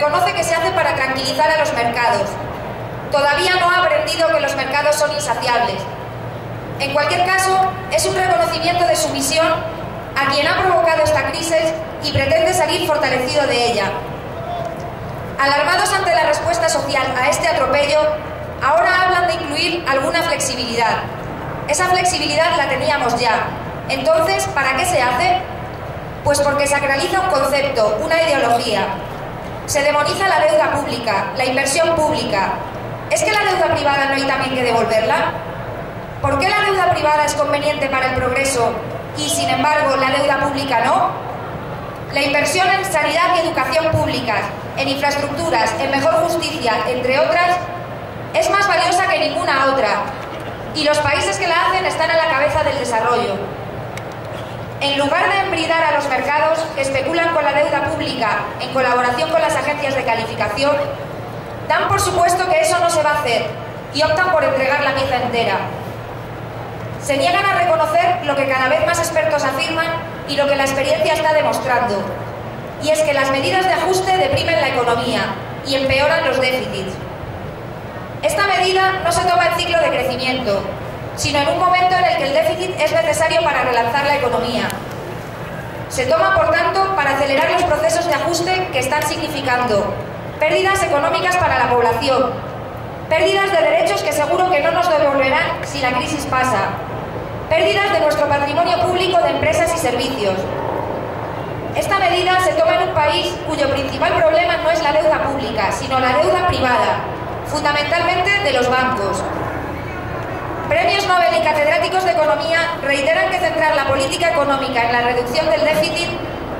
reconoce que se hace para tranquilizar a los mercados. Todavía no ha aprendido que los mercados son insaciables. En cualquier caso, es un reconocimiento de sumisión a quien ha provocado esta crisis y pretende salir fortalecido de ella. Alarmados ante la respuesta social a este atropello, ahora hablan de incluir alguna flexibilidad. Esa flexibilidad la teníamos ya. Entonces, ¿para qué se hace? Pues porque sacraliza un concepto, una ideología. Se demoniza la deuda pública, la inversión pública. ¿Es que la deuda privada no hay también que devolverla? ¿Por qué la deuda privada es conveniente para el progreso y, sin embargo, la deuda pública no? La inversión en sanidad y educación públicas, en infraestructuras, en mejor justicia, entre otras, es más valiosa que ninguna otra, y los países que la hacen están a la cabeza del desarrollo. En lugar de embridar a los mercados que especulan con la deuda pública en colaboración con las agencias de calificación, dan por supuesto que eso no se va a hacer y optan por entregar la pieza entera. Se niegan a reconocer lo que cada vez más expertos afirman y lo que la experiencia está demostrando, y es que las medidas de ajuste deprimen la economía y empeoran los déficits. Esta medida no se toma en ciclo de crecimiento, sino en un momento en el que el déficit es necesario para relanzar la economía. Se toma, por tanto, para acelerar los procesos de ajuste que están significando pérdidas económicas para la población, pérdidas de derechos que seguro que no nos devolverán si la crisis pasa, pérdidas de nuestro patrimonio público de empresas y servicios. Esta medida se toma en un país cuyo principal problema no es la deuda pública, sino la deuda privada, fundamentalmente de los bancos. Premios Nobel y catedráticos de economía reiteran que centrar la política económica en la reducción del déficit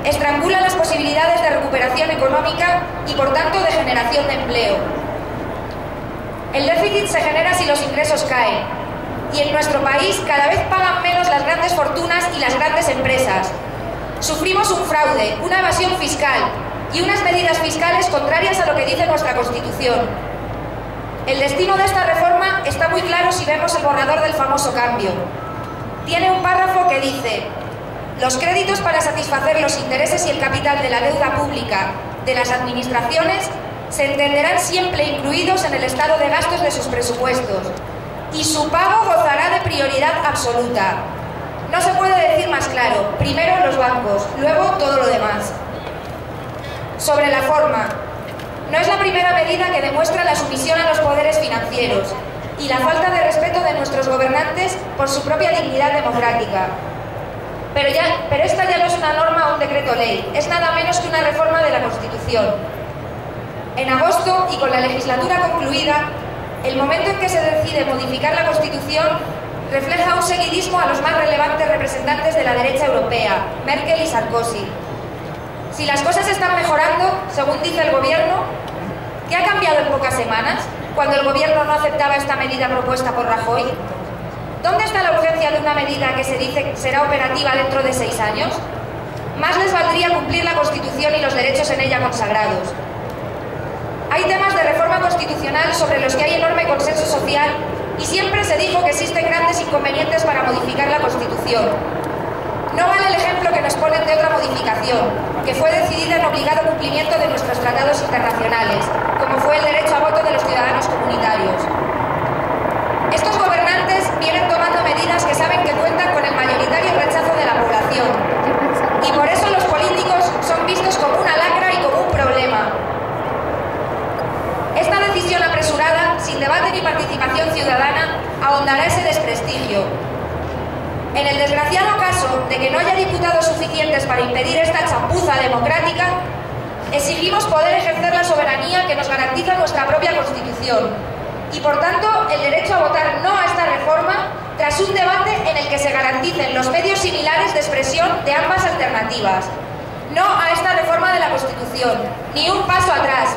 estrangula las posibilidades de recuperación económica y, por tanto, de generación de empleo. El déficit se genera si los ingresos caen, y en nuestro país cada vez pagan menos las grandes fortunas y las grandes empresas. Sufrimos un fraude, una evasión fiscal y unas medidas fiscales contrarias a lo que dice nuestra Constitución. El destino de esta reforma está muy claro si vemos el borrador del famoso cambio. Tiene un párrafo que dice: los créditos para satisfacer los intereses y el capital de la deuda pública de las administraciones se entenderán siempre incluidos en el estado de gastos de sus presupuestos y su pago gozará de prioridad absoluta. No se puede decir más claro: primero los bancos, luego todo lo demás. Sobre la forma, no es la primera medida que demuestra la sumisión a los poderes financieros y la falta de respeto de nuestros gobernantes por su propia dignidad democrática. Pero esta ya no es una norma o un decreto ley, es nada menos que una reforma de la Constitución. En agosto, y con la legislatura concluida, el momento en que se decide modificar la Constitución refleja un seguidismo a los más relevantes representantes de la derecha europea, Merkel y Sarkozy. Si las cosas están mejorando, según dice el Gobierno, ¿qué ha cambiado en pocas semanas, cuando el Gobierno no aceptaba esta medida propuesta por Rajoy? ¿Dónde está la urgencia de una medida que se dice será operativa dentro de 6 años? Más les valdría cumplir la Constitución y los derechos en ella consagrados. Hay temas de reforma constitucional sobre los que hay enorme consenso social y siempre se dijo que existen grandes inconvenientes para modificar la Constitución. No vale el ejemplo que nos ponen de otra modificación, que fue decidida en obligado cumplimiento de nuestros tratados internacionales, como fue el derecho a voto de los ciudadanos comunitarios. Estos gobernantes vienen tomando medidas que saben que cuentan con el mayoritario rechazo de la población, y por eso los políticos son vistos como una lacra y como un problema. Esta decisión apresurada, sin debate ni participación ciudadana, ahondará ese desprestigio. En el desgraciado caso de que no haya diputados suficientes para impedir esta chapuza democrática, exigimos poder ejercer la soberanía que nos garantiza nuestra propia Constitución y, por tanto, el derecho a votar no a esta reforma tras un debate en el que se garanticen los medios similares de expresión de ambas alternativas. No a esta reforma de la Constitución, ni un paso atrás.